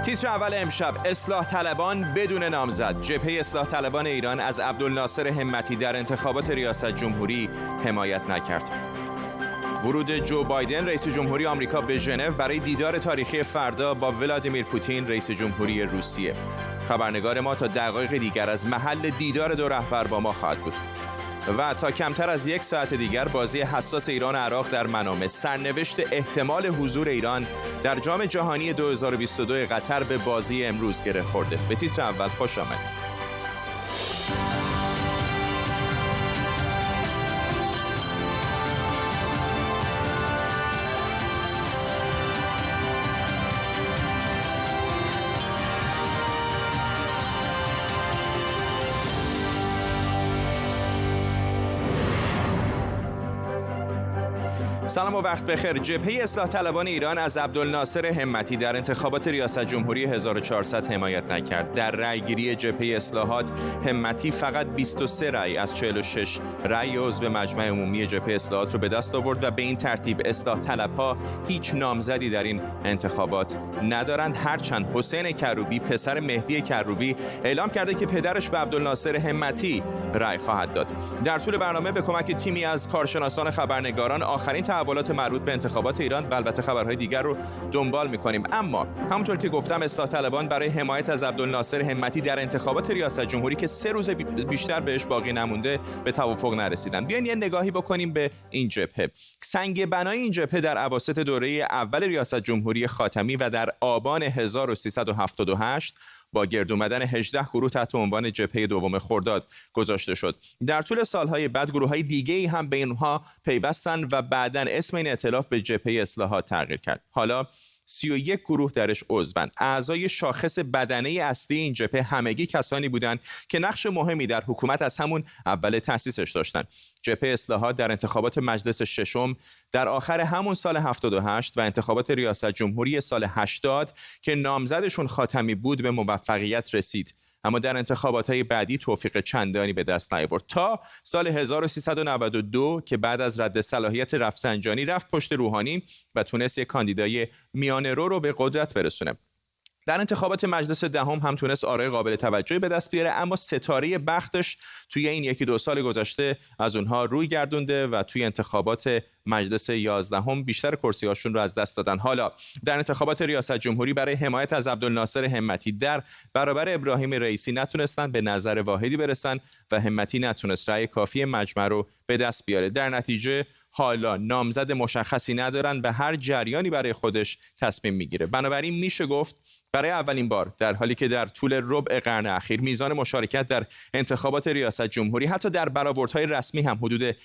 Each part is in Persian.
تیتر اول امشب: اصلاح طلبان بدون نامزد. جبهه اصلاح طلبان ایران از عبدالناصر همتی در انتخابات ریاست جمهوری حمایت نکرد. ورود جو بایدن رئیس جمهوری آمریکا به ژنو برای دیدار تاریخی فردا با ولادیمیر پوتین رئیس جمهوری روسیه. خبرنگار ما تا دقایق دیگر از محل دیدار دو رهبر با ما خواهد بود. و تا کمتر از یک ساعت دیگر بازی حساس ایران و عراق در منامه. سرنوشت احتمال حضور ایران در جام جهانی 2022 قطر به بازی امروز گره خورده. به تیتر اول خوش آمدید. سلام و وقت بخیر. جبهه اصلاح طلبان ایران از عبدالناصر همتی در انتخابات ریاست جمهوری 1400 حمایت نکرد. در رأیگیری جبهه اصلاحات همتی فقط 23 رأی از 46 رأی عضو مجمع عمومی جبهه اصلاحات رو به دست آورد و به این ترتیب اصلاح طلبها هیچ نامزدی در این انتخابات ندارند. هرچند حسین کروبی پسر مهدی کروبی اعلام کرده که پدرش به عبدالناصر همتی رأی خواهد داد. در طول برنامه به کمک تیمی از کارشناسان خبرنگاران آخرین تحولات مربوط به انتخابات ایران و البته خبرهای دیگر رو دنبال می‌کنیم. اما همونطور که گفتم اصلاح طلبان برای حمایت از عبدالناصر همتی در انتخابات ریاست جمهوری که 3 روز بیشتر بهش باقی نمونده به توافق نرسیدن. بیاین یه نگاهی بکنیم به این جبهه. سنگ بنای این جبهه در اواسط دوره اول ریاست جمهوری خاتمی و در آبان 1378 با گرد اومدن 18 گروه تحت عنوان جبهه دوم خرداد گذاشته شد. در طول سالهای بعد گروه‌های دیگه‌ای هم به اینها پیوستند و بعداً اسم این ائتلاف به جبهه اصلاحات تغییر کرد. حالا 31 گروه درش عضوند. اعضای شاخص بدنه اصلی این جبهه همگی کسانی بودند که نقش مهمی در حکومت از همون اول تأسیسش داشتند. جبهه اصلاحات در انتخابات مجلس ششم در آخر همون سال 78 و انتخابات ریاست جمهوری سال 80 که نامزدشون خاتمی بود به موفقیت رسید، اما در انتخابات‌های بعدی توفیق چندانی به دست نیاورد تا سال 1392 که بعد از رد صلاحیت رفسنجانی رفت پشت روحانی و تونست یک کاندیدای میانه‌رو رو به قدرت برسونه. در انتخابات مجلس دهم هم تونست آرای قابل توجهی به دست بیاره، اما ستاره بختش توی این 1-2 سال گذشته از اونها روی گردونده و توی انتخابات مجلس 11 بیشتر کرسی‌هاشون رو از دست دادن. حالا در انتخابات ریاست جمهوری برای حمایت از عبدالناصر همتی در برابر ابراهیم رئیسی نتونستن به نظر واحدی برسن و همتی نتونست رأی کافی مجمع رو به دست بیاره. در نتیجه حالا نامزد مشخصی ندارن، به هر جریانی برای خودش تصمیم میگیره. بنابراین میشه گفت برای اولین بار در حالی که در طول ربع قرن اخیر میزان مشارکت در انتخابات ریاست جمهوری حتی در برآوردهای رسمی هم حدود 30-40%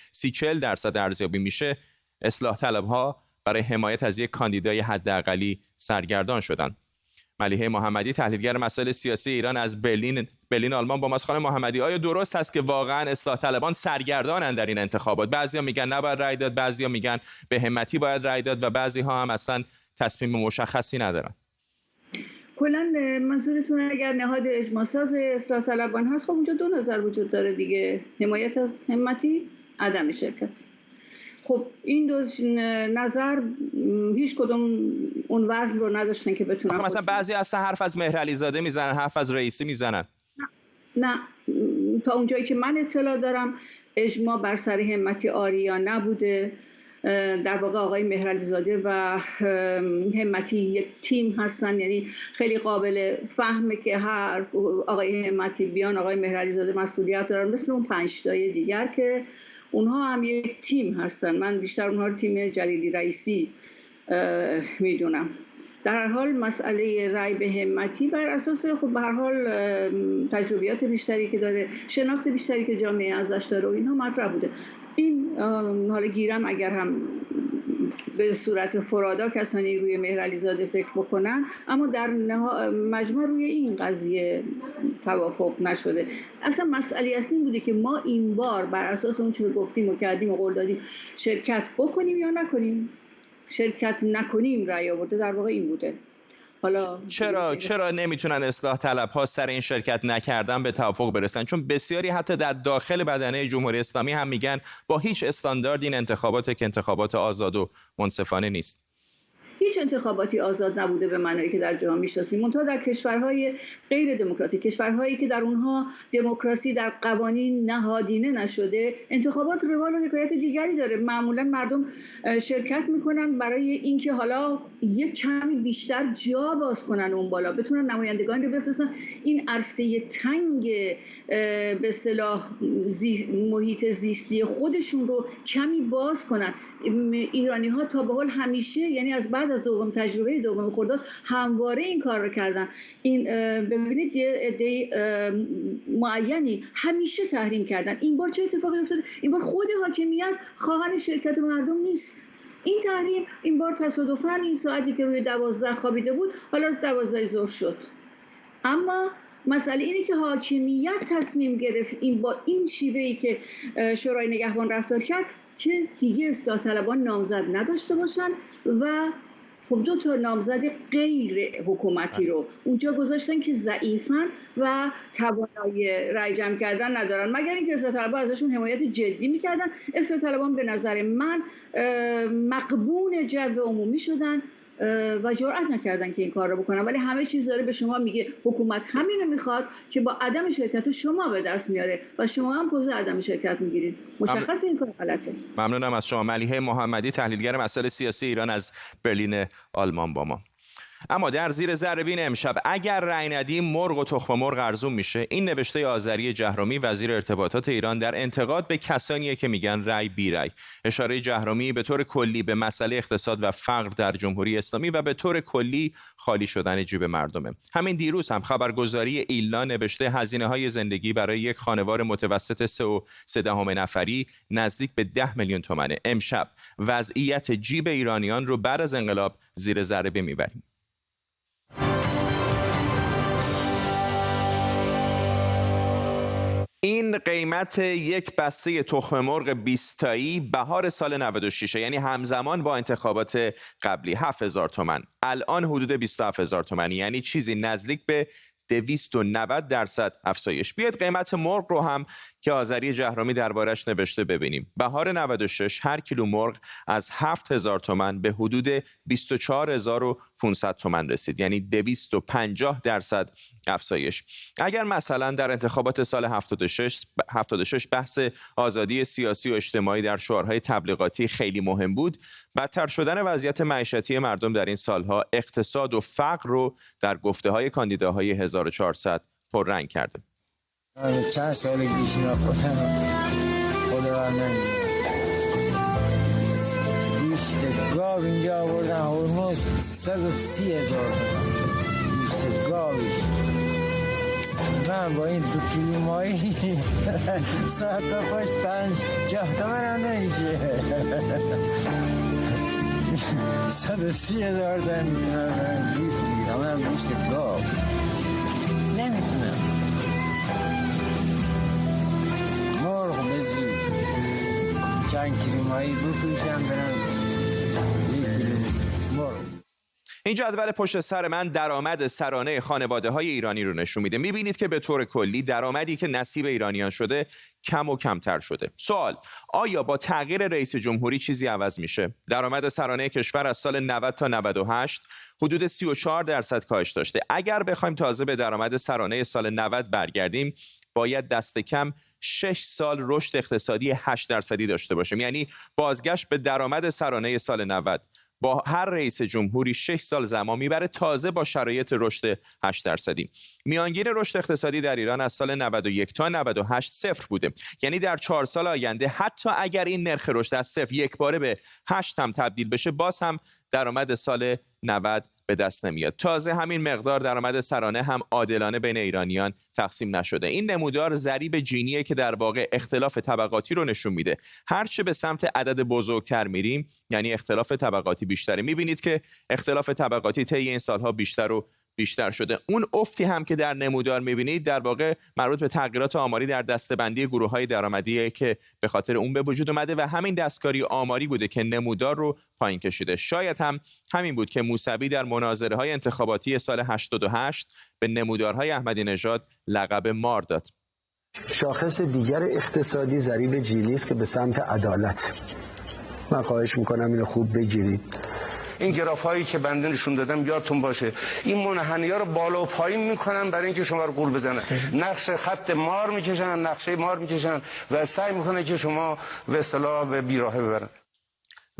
ارزیابی میشه، اصلاح طلبها برای حمایت از یک کاندیدای حداقلی سرگردان شدند. ملیحه محمدی، تحلیلگر مسائل سیاسی ایران از برلین آلمان با ماست. خانم محمدی، آیا درست است که واقعا اصلاح طلبان سرگردانند در این انتخابات؟ بعضیا میگن نباید رأی داد، بعضیا میگن به همتی باید رأی داد و بعضی ها هم اصلا تصمیم مشخصی ندارن. کلا منظورتون اگر نهاد اجماع ساز اصلاح طلبان هست، خب اونجا 2 نظر وجود داره دیگه، حمایت از همتی، عدم شرکت. خب این 2 نظر هیچ کدوم اون وزن رو نداشتن که بتونن. خب مثلا بعضی اصلا حرف از مهرعلی زاده میزنن، حرف از رئیسی میزنن. نه تا اونجایی که من اطلاع دارم اجماع بر سر همتی آریا نبوده. در واقع آقای مهرعلی زاده و همتی یک تیم هستن، یعنی خیلی قابل فهمه که هر آقای همتی بیان آقای مهرعلی زاده مسئولیت دارن، مثل اون 5 تای دیگر که اونها هم یک تیم هستن. من بیشتر اونها رو تیم جلیلی رئیسی میدونم. در هر حال مسئله رأی به همتی بر اساس خب به هر حال تجربیات بیشتری که داره، شناخت بیشتری که جامعه ازش داره و اینها مطرح بوده. این حالا گیرم اگر هم به صورت فرادا کسانی روی مهرعلی زاده فکر بکنن، اما در مجمع روی این قضیه توافق نشده. اصلا مسئله اصلی بوده که ما این بار بر اساس اون چه گفتیم و کردیم و قول دادیم شرکت بکنیم یا نکنیم. شرکت نکنیم رأی آورده، در واقع این بوده. حالا چرا نمیتونن اصلاح طلب‌ها سر این شرکت نکردن به توافق برسن؟ چون بسیاری حتی در داخل بدنه جمهوری اسلامی هم میگن با هیچ استاندارد این انتخابات که انتخابات آزاد و منصفانه نیست. هیچ انتخاباتی آزاد نبوده به معنی که در جهان میشناسیم. منتها در کشورهای غیر دموکراتیک، کشورهایی که در اونها دموکراسی در قوانین نهادینه نشده، انتخابات روال و حکایت دیگری داره. معمولا مردم شرکت میکنن برای اینکه حالا یک کمی بیشتر جا باز کنن اون بالا، بتونن نمایندگان رو بفرستن این عرصه تنگ به اصطلاح محیط زیستی خودشون رو کمی باز کنن. ایرانی ها تا به حال همیشه، یعنی از بعد از تجربه دوم خرداد همواره این کار رو کردن. این ببینید عده معینی همیشه تحریم کردن. این بار چه اتفاقی افتاد؟ این بار خود حاکمیت خواهان شرکت مردم نیست. این تحریم این بار تصادفاً این ساعتی که روی 12 خوابیده بود حالا 12 ظهر شد. اما مسئله اینه که حاکمیت تصمیم گرفت این با این شیوهی که شورای نگهبان رفتار کرد که دیگه اصلاح طلبان نامزد نداشته باشن و خب 2 نامزد غیر حکومتی رو اونجا گذاشتن که ضعیفن و توانایی رأی جمع کردن ندارن، مگر اینکه اصلاح طلبان ازشون حمایت جدی میکردن. اصلاح طلبان به نظر من مقبون جو عمومی شدن و جرئت نکردن که این کار رو بکنن. ولی همه چیز داره به شما میگه حکومت همین رو میخواد که با عدم شرکت شما به دست میاره و شما هم پوز عدم شرکت میگیرید. مشخص این کار غلطه. ممنونم از شما. ملیحه محمدی، تحلیلگر مسائل سیاسی ایران از برلین آلمان با ما. اما در زیر ذره‌بین امشب اگر رأی ندیم مرغ و تخم مرغ ارزون میشه. این نوشته آذری جهرومی وزیر ارتباطات ایران در انتقاد به کسانیه که میگن رأی بی رأی. اشاره جهرومی به طور کلی به مسئله اقتصاد و فقر در جمهوری اسلامی و به طور کلی خالی شدن جیب مردمه. همین دیروز هم خبرگزاری ایلنا نوشته هزینه‌های زندگی برای یک خانوار متوسط 3.3 نفری نزدیک به 10 میلیون تومانه. امشب وضعیت جیب ایرانیان رو بعد از انقلاب زیر ذره‌بین میبریم. این قیمت یک بسته تخم مرغ 20 تایی بهار سال 96، یعنی همزمان با انتخابات قبلی 7000 تومان. الان حدود 27000 تومان، یعنی چیزی نزدیک به 290% افزایش. بیاید قیمت مرغ رو هم که آذری جهرومی دربارش نوشته ببینیم. بهار 96 هر کیلو مرغ از 7000 تومان به حدود 24500 تومان رسید، یعنی 250% افزایش. اگر مثلا در انتخابات سال 76 بحث آزادی سیاسی و اجتماعی در شعارهای تبلیغاتی خیلی مهم بود، بدتر شدن وضعیت معیشتی مردم در این سالها اقتصاد و فقر رو در گفته‌های کاندیداهای 1400 پررنگ کرده. چند سال پیش خدا نمی‌دونه گوشت گاو اینجا آوردن هرمز 130,000 گوشت گاوی. من با این 2 کیلو ماهی ساعت تا پاش 50 تومن هم نمیشه. 130,000 دن گوشت میگیرم، من گوشت گاو نمیتونم. مرغ بزید چند کیلو ماهی بفروشم برم 1 کیلو مرغ. این جدول پشت سر من درآمد سرانه خانواده‌های ایرانی رو نشون میده. میبینید که به طور کلی درآمدی که نصیب ایرانیان شده کم و کمتر شده. سوال: آیا با تغییر رئیس جمهوری چیزی عوض میشه؟ درآمد سرانه کشور از سال 90 تا 98 حدود 34% کاهش داشته. اگر بخوایم تازه به درآمد سرانه سال 90 برگردیم، باید دست کم 6 سال رشد اقتصادی 8% داشته باشیم. یعنی بازگشت به درآمد سرانه سال 90 با هر رئیس جمهوری 6 سال زمان میبره، تازه با شرایط رشد 8%. میانگین رشد اقتصادی در ایران از سال 91 تا 98 صفر بوده. یعنی در 4 سال آینده حتی اگر این نرخ رشد از 0 یک باره به 8 هم تبدیل بشه، باز هم درآمد سال 90 به دست نمیاد. تازه همین مقدار درآمد سرانه هم عادلانه بین ایرانیان تقسیم نشده. این نمودار ضریب جینیه که در واقع اختلاف طبقاتی رو نشون میده. هرچه به سمت عدد بزرگتر میریم، یعنی اختلاف طبقاتی بیشتره. میبینید که اختلاف طبقاتی طی این سالها بیشتر و بیشتر شده. اون افتی هم که در نمودار می‌بینید در واقع مربوط به تغییرات آماری در دسته‌بندی گروه‌های درآمدی که به خاطر اون به وجود اومده و همین دستکاری آماری بوده که نمودار رو پایین کشیده. شاید هم همین بود که موسوی در مناظره‌های انتخاباتی سال 88 به نمودارهای احمدی نژاد لقب مار داد. شاخص دیگر اقتصادی ضریب جینی است که به سمت عدالت. من خواهش می‌کنم اینو خوب بگیرید. این گراف‌هایی که بنده نشون دادم یادتون باشه، این منحنی‌ها رو بالا و پایین میکنن برای اینکه شما رو گول بزنن. نقش خط مار میکشن، نقشه مار میکشن و سعی میکنن که شما به اصطلاح به بیراهه ببرن.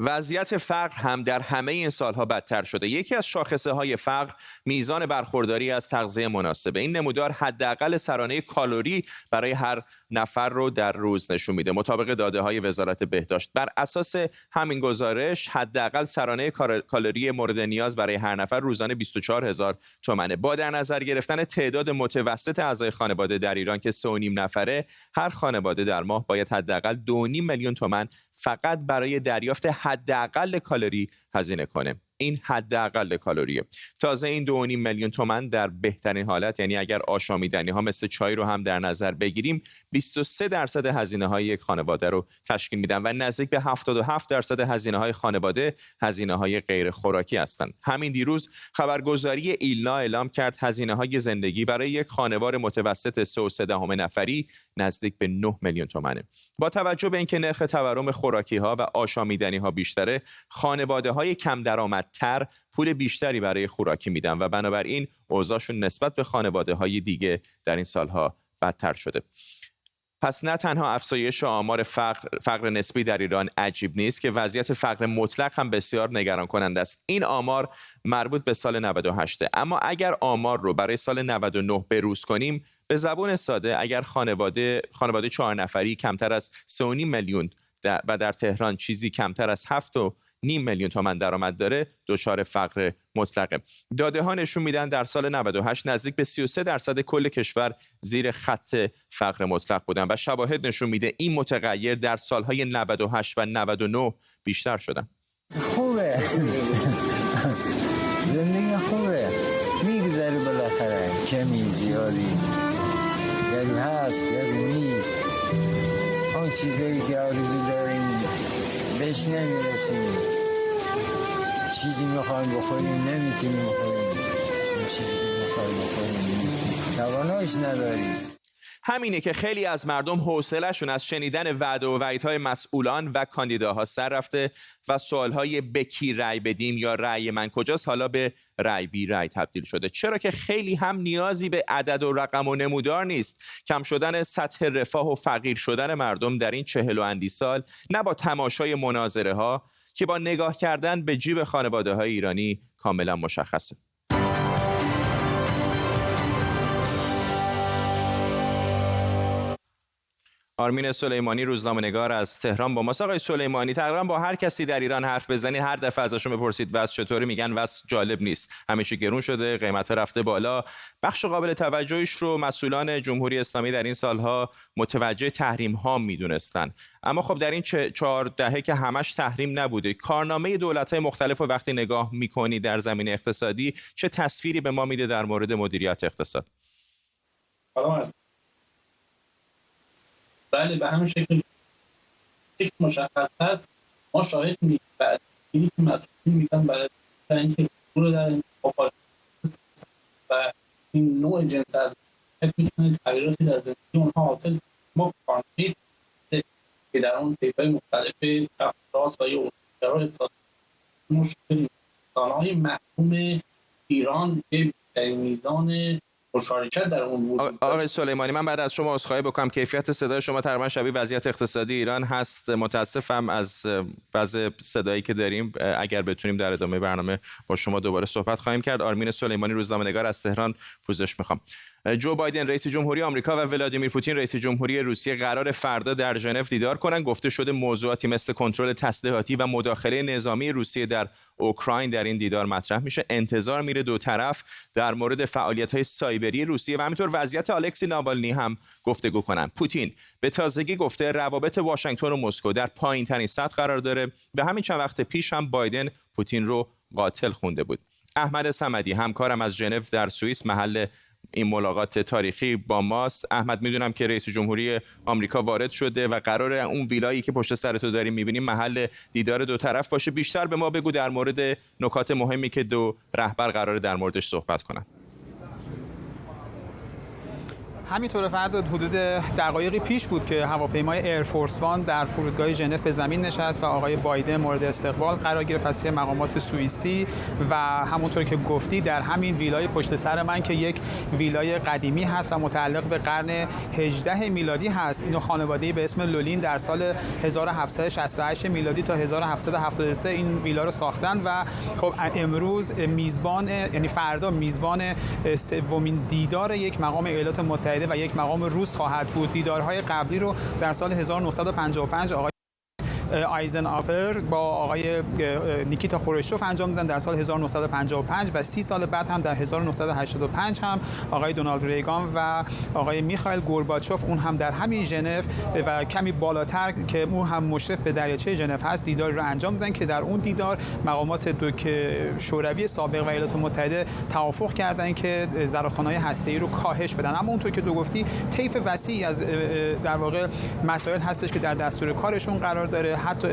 وضعیت فقر هم در همه این سالها بدتر شده. یکی از شاخصه‌های فقر میزان برخورداری از تغذیه مناسبه. این نمودار حداقل سرانه کالری برای هر نفر رو در روز نشون میده. مطابق داده‌های وزارت بهداشت، بر اساس همین گزارش حداقل سرانه کالری مورد نیاز برای هر نفر روزانه 24000 تومانه. با در نظر گرفتن تعداد متوسط اعضای خانواده در ایران که 3.5 نفره، هر خانواده در ماه باید حداقل 2.5 میلیون تومان فقط برای دریافت حداقل کالری هزینه کنه. این حداقل کالریه. تازه این 2.5 میلیون تومان در بهترین حالت، یعنی اگر آشامیدنی ها مثل چای رو هم در نظر بگیریم، 23% هزینه های یک خانواده رو تشکیل میدن و نزدیک به 77% هزینه های خانواده هزینه های غیر خوراکی هستند. همین دیروز خبرگزاری ایلنا اعلام کرد هزینه های زندگی برای یک خانوار متوسط 3.3 نفری نزدیک به 9 میلیون تومانه. با توجه به اینکه نرخ تورم خوراکی ها و آشامیدنی ها بیشتره، خانواده های کم درآمدتر پول بیشتری برای خوراکی میدن و بنابراین اوضاعشون نسبت به خانواده های دیگه در این سالها بدتر شده. پس نه تنها افزایش آمار فقر نسبی در ایران عجیب نیست که وضعیت فقر مطلق هم بسیار نگران کننده است. این آمار مربوط به سال 98، اما اگر آمار رو برای سال 99 بروز کنیم، به زبان ساده اگر خانواده 4 نفری کمتر از 3.5 میلیون و در تهران چیزی کمتر از 7.5 میلیون تومان درآمد داره، دچار فقر مطلقه. داده ها نشون میدن در سال 98 نزدیک به 33% کل کشور زیر خط فقر مطلق بودن و شواهد نشون میده این متغیر در سالهای 98 و 99 بیشتر شدن. خوبه زندگی خوبه، میگذری بالاخره، کمی زیادی یعنی هست یعنی نیست. اون چیزایی که آرزو داریم بهش نمیرسیم، چیزی میخوایم بخوریم نمیتونیم بخوریم، چیزی که میخوایم بخوریم نمیتونیم، تواناییش نداریم. همینه که خیلی از مردم حوصله‌شون از شنیدن وعده و وعیدهای مسئولان و کاندیداها سر رفته و سوالهای به کی رأی بدیم یا رأی من کجاست حالا به رأی بی رأی تبدیل شده. چرا که خیلی هم نیازی به عدد و رقم و نمودار نیست. کم شدن سطح رفاه و فقیر شدن مردم در این 40 و اندی سال نه با تماشای مناظره ها که با نگاه کردن به جیب خانواده های ایرانی کاملا مشخصه. آرمین سلیمانی روزنامه‌نگار از تهران با ماست. آقای سلیمانی، تقریبا با هر کسی در ایران حرف بزنی هر دفعه ازشون بپرسید وضع چطوری میگن وضع جالب نیست، همیشه گرون شده، قیمت رفته بالا. بخش قابل توجهش رو مسئولان جمهوری اسلامی در این سالها متوجه تحریم ها میدونستن، اما خب در این 4 دهه که همش تحریم نبوده، کارنامه دولت‌های مختلف رو وقتی نگاه میکنی در زمینه اقتصادی چه تصویری به ما میده در مورد مدیریت اقتصاد؟ بله، به همین شکل مشخص است. ما شاهد می‌بینیم بعد اینی که مسئولین میگن برای اینکه رو در انتخابات و این نوع جنس از میتونه تغییراتی در زندگی اونها حاصل ما کارنامه که در اون طیف‌های مختلف چپ راست و یا اولگرا استاد مشکلی انسان‌های محکوم ایران که میزان مشارکت در اون بود. آقای سلیمانی، من بعد از شما عذرخواهی بکنم، کیفیت صدای شما تقریبا شبیه وضعیت اقتصادی ایران هست. متاسفم از وضع صدایی که داریم. اگر بتونیم در ادامه برنامه با شما دوباره صحبت خواهیم کرد. آرمین سلیمانی روزنامه‌نگار از تهران، پوزش میخوام. جو بایدن رئیس جمهوری آمریکا و ولادیمیر پوتین رئیس جمهوری روسیه قرار فردا در ژنو دیدار کنند. گفته شده موضوعاتی مثل کنترل تسلیحاتی و مداخله نظامی روسیه در اوکراین در این دیدار مطرح میشه. انتظار میره دو طرف در مورد فعالیت‌های سایبری روسیه و همینطور وضعیت الکسی ناوالنی هم گفتگو کنند. پوتین به تازگی گفته روابط واشنگتن و مسکو در پایین‌ترین سطح قرار داره. به همین چند وقت پیش هم بایدن پوتین رو قاتل خونده بود. احمد صمدی همکارم از ژنو در سوئیس محل این ملاقات تاریخی با ماست. احمد، میدونم که رئیس جمهوری آمریکا وارد شده و قراره اون ویلایی که پشت سر تو داریم میبینیم محل دیدار دو طرف باشه. بیشتر به ما بگو در مورد نکات مهمی که دو رهبر قراره در موردش صحبت کنن. همینطور فردا حدود دقایقی پیش بود که هواپیمای ایرفورس وان در فرودگاه ژنو به زمین نشست و آقای بایدن مورد استقبال قرار گرفت از مقامات سوئیسی و همونطور که گفتی در همین ویلای پشت سر من که یک ویلای قدیمی هست و متعلق به قرن 18 میلادی هست. اینو خانواده‌ای به اسم لولین در سال 1768 میلادی تا 1773 این ویلا رو ساختن و خب امروز میزبان، یعنی فردا میزبان سومین دیدار یک مقام ایالات متحده و یک مقام روس خواهد بود. دیدارهای قبلی رو در سال 1955 آقای آیزنهاور با آقای نیکیتا خروشچوف انجام دادن در سال 1955 و 30 سال بعد هم در 1985 هم آقای دونالد ریگان و آقای میخائیل گورباچوف اون هم در همین ژنو و کمی بالاتر که اون هم مشرف به دریاچه ژنو هست دیدار رو انجام دادن که در اون دیدار مقامات شوروی سابق و ایالات متحده توافق کردن که زرافخانه‌های هسته‌ای رو کاهش بدن. اما اونطور که تو گفتی طیف وسیعی از در واقع مسائل هستش که در دستور کارشون قرار داره. حتی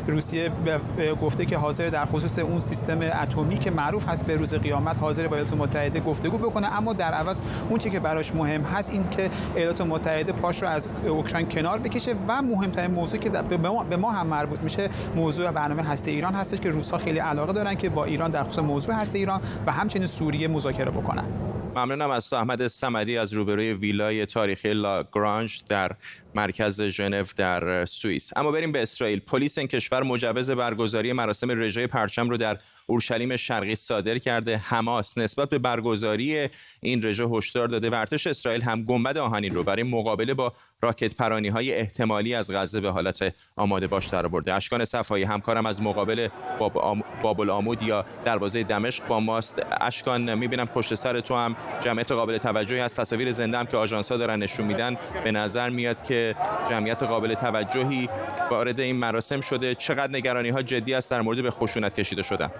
روسیه گفته که حاضر در خصوص اون سیستم اتمی که معروف هست به روز قیامت حاضر با ایالات متحده گفتگو بکنه، اما در عوض اون چیزی که براش مهم هست این که ایالات متحده پاش رو از اوکراین کنار بکشه و مهمترین موضوعی که به ما هم مربوط میشه موضوع برنامه هسته ایران هستش که روس‌ها خیلی علاقه دارن که با ایران در خصوص موضوع هسته ایران و همچنین سوریه مذاکره بکنن. ممنونم از تو احمد صمدی از روبروی ویلای تاریخی لاگرانژ در مرکز ژنو در سوئیس. اما بریم به اسرائیل. پلیس این کشور مجوز برگزاری مراسم رژه پرچم رو در اورشلیم شرقی صادر کرده. حماس نسبت به برگزاری این رژه هشدار داده و ارتش اسرائیل هم گنبد آهنین رو برای مقابله با راکت پرانی‌های احتمالی از غزه به حالت آماده باش درآورده. اشکان صفایی همکارم از مقابل باب‌العمود یا دروازه دمشق با ماست. اشکان، می‌بینم پشت سر تو هم جمعیت قابل توجهی هست. تصاویر زنده هم که آژانس‌ها دارن نشون میدن به نظر میاد که جمعیت قابل توجهی وارد این مراسم شده. چقدر نگرانی‌ها جدی است در مورد به خشونت کشیده شدن؟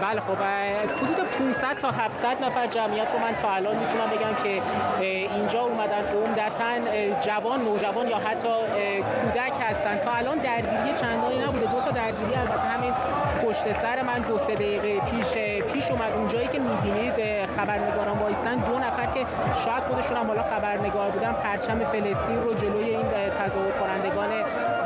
بله خب حدود 500 تا 700 نفر جمعیت رو من تا الان میتونم بگم که اینجا اومدن، عمدتاً جوان، نوجوان یا حتی کودک هستن. تا الان درگیری چندانی نبوده. 2 تا درگیری البته همین پشت سر من 2-3 دقیقه پیش اومد. اونجایی که میبینید خبرنگاران وایستن، 2 نفر که شاید خودشون هم حالا خبرنگار بودن پرچم فلسطین رو جلوی این تظاهر کنندگان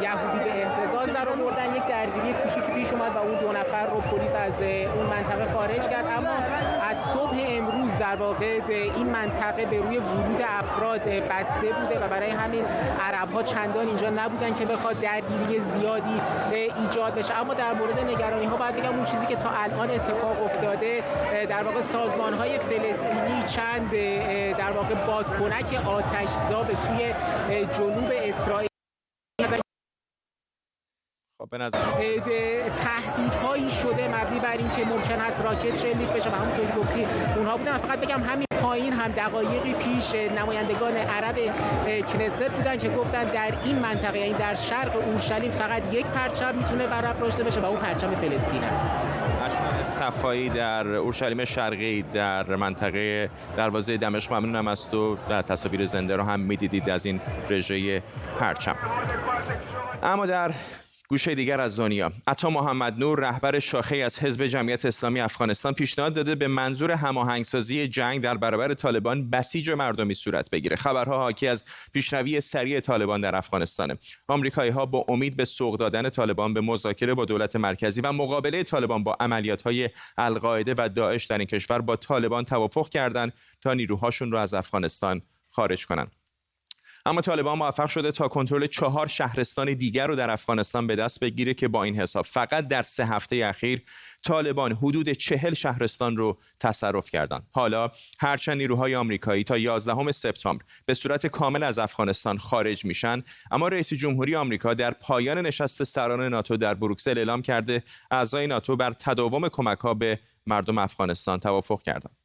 یهودی به اهتزاز درآوردن. یک درگیری کوچیکی پیش اومد و اون 2 نفر رو پلیس از اون منطقه خارج کرد. اما از صبح امروز در واقع این منطقه به روی ورود افراد بسته بوده و برای همین عرب‌ها چندان اینجا نبودن که بخواد درگیری زیادی ایجاد بشه. اما در مورد نگرانی‌ها باید بگم اون چیزی که تا الان اتفاق افتاده، در واقع سازمان‌های فلسطینی چند در واقع بادکنک آتش‌زا به سوی جنوب اسرائیل به نظر تهدیدهایی شده مبنی بر این که ممکن است راکت شلیک بشه و همونطور که گفتی اونها بودن. فقط بگم همین پایین هم دقایقی پیش نمایندگان عرب کنست بودن که گفتن در این منطقه، یعنی در شرق اورشلیم، فقط یک پرچم میتونه برافراشته بشه و اون پرچم فلسطین است. اشکان صفایی در اورشلیم شرقی در منطقه دروازه دمشق، ممنونم از تو. در تصاویر زنده رو هم میدیدید از این رژه پرچم. اما در گوشه دیگر از دنیا، عطا محمد نور رهبر شاخه از حزب جمعیت اسلامی افغانستان پیشنهاد داده به منظور هماهنگسازی جنگ در برابر طالبان بسیج مردمی صورت بگیره. خبرها حاکی از پیشروی سریع طالبان در افغانستان. آمریکایی‌ها با امید به سوق دادن طالبان به مذاکره با دولت مرکزی و مقابله طالبان با عملیات‌های القاعده و داعش در این کشور با طالبان توافق کردند تا نیروهاشون رو از افغانستان خارج کنند. اما طالبان موفق شده تا کنترل 4 شهرستان دیگر رو در افغانستان به دست بگیره که با این حساب فقط در 3 هفته اخیر طالبان حدود 40 شهرستان رو تصرف کردند. حالا هرچند نیروهای آمریکایی تا 11 سپتامبر به صورت کامل از افغانستان خارج میشن، اما رئیس جمهوری آمریکا در پایان نشست سران ناتو در بروکسل اعلام کرده اعضای ناتو بر تداوم کمک‌ها به مردم افغانستان توافق کردند.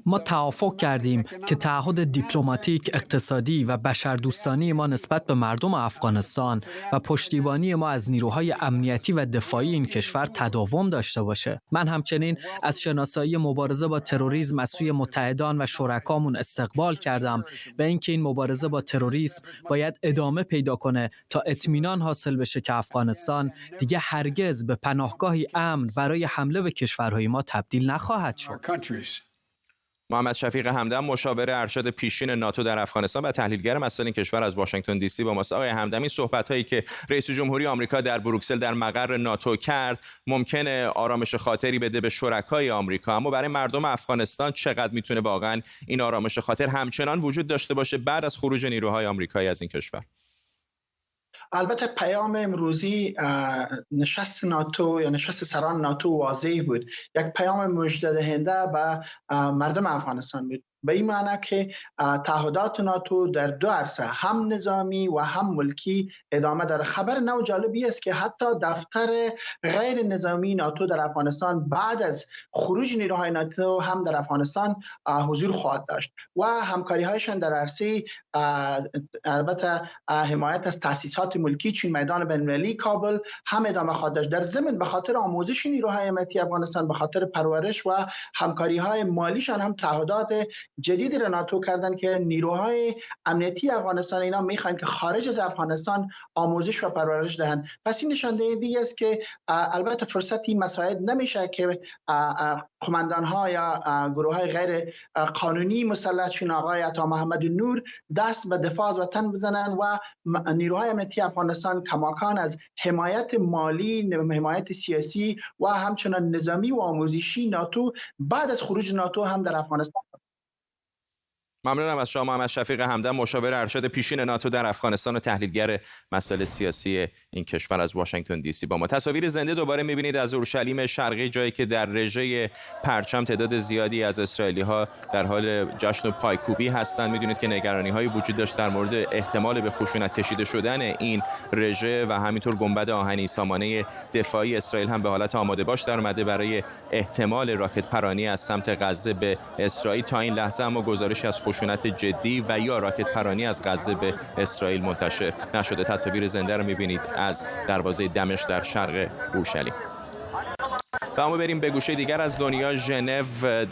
ما توافق کردیم که تعهد دیپلماتیک، اقتصادی و بشردوستانه ما نسبت به مردم افغانستان و پشتیبانی ما از نیروهای امنیتی و دفاعی این کشور تداوم داشته باشه. من همچنین از شناسایی مبارزه با تروریسم از سوی متحدان و شرکامون استقبال کردم و اینکه این مبارزه با تروریسم باید ادامه پیدا کنه تا اطمینان حاصل بشه که افغانستان دیگه هرگز به پناهگاهی امن برای حمله به کشورهای ما تبدیل نخواهد شد. محمد شفیق همدم، مشاور ارشد پیشین ناتو در افغانستان و تحلیلگر مسائل این کشور از واشنگتن دی سی با ماست. آقای همدم، این صحبت‌هایی که رئیس جمهوری آمریکا در بروکسل در مقر ناتو کرد ممکنه آرامش خاطری بده به شرکای آمریکا، اما برای مردم افغانستان چقدر میتونه واقعا این آرامش خاطر همچنان وجود داشته باشه بعد از خروج نیروهای آمریکایی از این کشور؟ البته پیام امروزی نشست ناتو یا نشست سران ناتو واضح بود، یک پیام مژده‌دهنده به مردم افغانستان بود، به این معنی که تعهدات ناتو در دو عرصه هم نظامی و هم ملکی ادامه داره. خبر نو جالبی است که حتی دفتر غیر نظامی ناتو در افغانستان بعد از خروج نیروهای ناتو هم در افغانستان حضور خواهد داشت و همکاری هایشان در عرصه البته حمایت از تأسیسات ملکی چون میدان بین‌المللی کابل هم ادامه خواهد داشت. در ضمن به خاطر آموزش نیروهای امنیتی افغانستان، به خاطر پرورش و همکاری های مالیشان هم تعهدات جدیدی را ناتو کردن که نیروهای امنیتی افغانستان اینا میخوان که خارج از افغانستان آموزش و پرورش دهند. پس این نشان دهنده است که البته فرصتی مساعد نمیشه که قماندان ها یا گروه های غیر قانونی مسلح چون آقای عطا محمد نور دست به دفاع از وطن بزنن و نیروهای امنیتی افغانستان کماکان از حمایت مالی، حمایت سیاسی و همچنان نظامی و آموزشی ناتو بعد از خروج ناتو هم در افغانستان. ممنونم از شما محمد شفیق همدم، مشاور ارشد پیشین ناتو در افغانستان و تحلیلگر مسائل سیاسی این کشور از واشنگتن دی سی با ما. تصاویر زنده دوباره می‌بینید از اورشلیم شرقی، جایی که در رژه پرچم تعداد زیادی از اسرائیلی‌ها در حال جشن و پایکوبی هستند. می‌دونید که نگرانی‌هایی وجود داشت در مورد احتمال به خشونت کشیده شدن این رژه و همینطور گنبد آهنی سامانه دفاعی اسرائیل هم به حالت آماده باش در اومده برای احتمال راکت پرانی از سمت غزه به اسرائیل. تا این لحظه اما گزارشی از خشونت جدی و یا راکت پرانی از غزه به اسرائیل منتشر نشده. تصاویر زنده رو می‌بینید از دروازه دمشق در شرق اورشلیم. و اما بریم به گوشه دیگر از دنیا، ژنو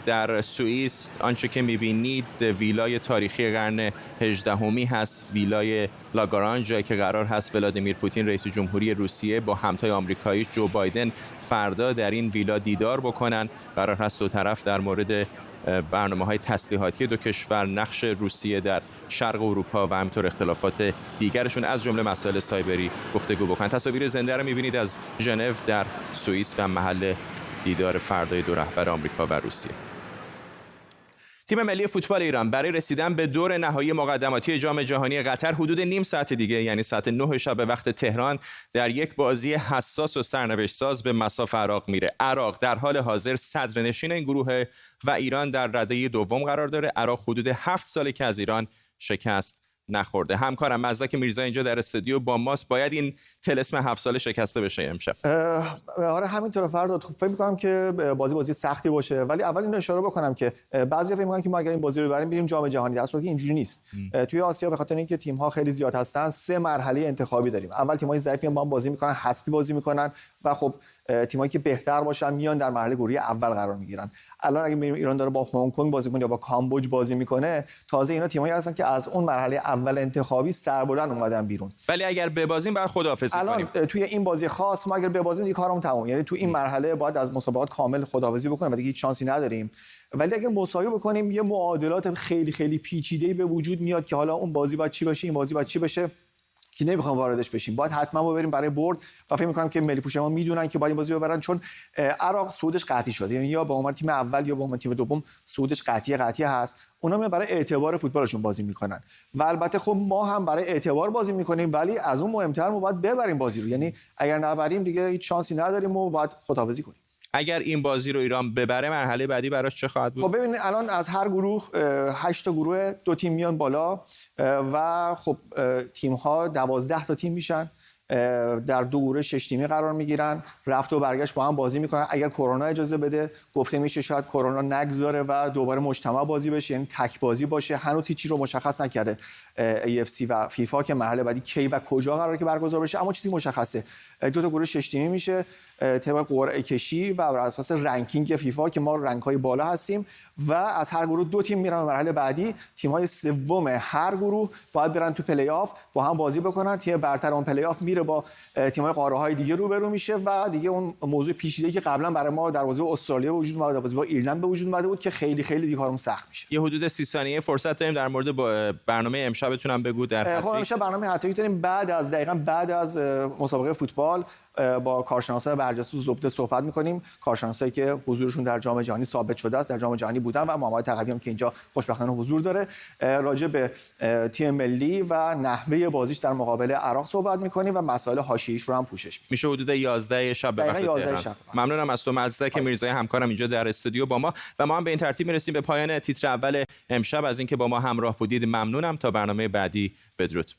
در سوئیس. آنچه که می‌بینید ویلای تاریخی قرن 18 هست، ویلای لاگارانژ، جایی که قرار هست ولادیمیر پوتین رئیس جمهوری روسیه با همتای آمریکایی جو بایدن فردا در این ویلا دیدار بکنن. قرار هست دو طرف در مورد برنامه‌های تسلیحاتی دو کشور، نقش روسیه در شرق اروپا و همینطور اختلافات دیگرشون از جمله مسائل سایبری گفتگو بکنن. تصاویر زنده رو می‌بینید از ژنو در سوئیس و محل دیدار فردای دو رهبر آمریکا و روسیه. تیم ملی فوتبال ایران برای رسیدن به دور نهایی مقدماتی جام جهانی قطر حدود نیم ساعت دیگه، یعنی ساعت 9 شب به وقت تهران، در یک بازی حساس و سرنوشت ساز به مصاف عراق میره. عراق در حال حاضر صدرنشین این گروه و ایران در رده دوم قرار داره. عراق حدود 7 ساله که از ایران شکست نخورده. همکارم مزدک میرزا اینجا در استودیو با ماست. باید این طلسم 7 ساله شکسته بشه امشب. آره همینطوره فرداد. فکر می‌کنم که بازی سختی باشه، ولی اول این اشاره بکنم که بعضیا فکر می‌کنن که ما اگر این بازی رو ببریم میریم جام جهانی، در صورتی که اینجوری نیست. توی آسیا به خاطر اینکه تیم‌ها خیلی زیاد هستن 3 مرحله انتخابی داریم. اول تیم‌های ضعیف با هم بازی می‌کنن، حذفی بازی می‌کنن و خب تیمایی که بهتر باشن میان در مرحله گروهی اول قرار میگیرن. الان اگه می‌بینیم ایران داره با هنگ کنگ بازی می‌کنه یا با کامبوج بازی می‌کنه، تازه اینا تیمایی هستن که از اون مرحله اول انتخابی سربلند اومدن بیرون. ولی اگر ببازیم بعد خداحافظی کنیم. الان توی این بازی خاص ما اگر ببازیم دیگه کارمون تموم، یعنی تو این مرحله باید از مسابقات کامل خداحافظی بکنیم و دیگه هیچ شانسی نداریم. ولی اگر مساوی بکنیم یه معادلات خیلی خیلی پیچیده‌ای به وجود میاد که حالا اون بازی باید چی باشه، این بازی باید چی بشه، که نمیخوام واردش بشیم. باید حتما بریم برای برد و فکر می‌کنم که ملی پوش ما میدونن که باید این بازی ببرن، چون عراق صعودش قطعی شده، یعنی یا به عنوان تیم اول یا به عنوان تیم دوم صعودش قطعی هست. اونا برای اعتبار فوتبالشون بازی میکنن و البته خب ما هم برای اعتبار بازی میکنیم، ولی از اون مهمتر ما باید ببریم بازی رو، یعنی اگر نبریم دیگه هیچ شانسی نداریم و باید خداحافظی کنیم. اگر این بازی رو ایران ببره مرحله بعدی براش چه خواهد بود؟ خب ببینید الان از هر گروه 8 تا گروه 2 تیم میان بالا و خب تیم ها 12 تا تیم میشن. در دو گروه 6 تیمی قرار میگیرن، رفت و برگشت با هم بازی میکنن. اگر کرونا اجازه بده گفته میشه شاید کرونا نگذاره و دوباره مجتمع بازی بشه، یعنی تک بازی باشه. هنوز هیچی رو مشخص نکرده AFC و فیفا که مرحله بعدی کی و کجا قراره که برگزار بشه، اما چیزی مشخصه. دو تا گروه 6 تیمی میشه طبق قرعه کشی و بر اساس رنکینگ فیفا که ما رنک‌های بالا هستیم و از هر گروه 2 تیم میرن به مرحله بعدی. تیم‌های سوم هر گروه باید برن تو پلی آف با هم بازی بکنن. تیم برتر اون پلی آف میره با تیم‌های قاره‌های دیگه روبرو میشه و دیگه اون موضوع پیچیده‌ای که قبلا برای ما در بازی با استرالیا به وجود اومد، در بازی با ایرلند به وجود اومده بود که خیلی دیگه کارمون سخت میشه. یه حدود 30 ثانیه فرصت داریم در مورد برنامه امشبتون هم بگو. در خب امشب برنامه حتی داریم بعد از مسابقه فوتبال با کارشناسای برجسته زبده صحبت می‌کنیم، کارشناسایی که حضورشون در جام جهانی ثابت شده است، در جام جهانی بودن و محمد تقوی هم که اینجا خوشبختانه حضور داره. راجع به تیم ملی و نحوه بازیش در مقابل عراق صحبت می‌کنیم و مسائل حاشیه‌ایش رو هم پوشش می‌دیم. میشه حدود 11 شب به وقت تهران. ممنونم از تو مزدک میرزای همکارم اینجا در استودیو با ما و ما هم به این ترتیب میرسیم به پایان تیتر اول امشب. از اینکه با ما همراه بودید ممنونم. تا برنامه بعدی بدرود.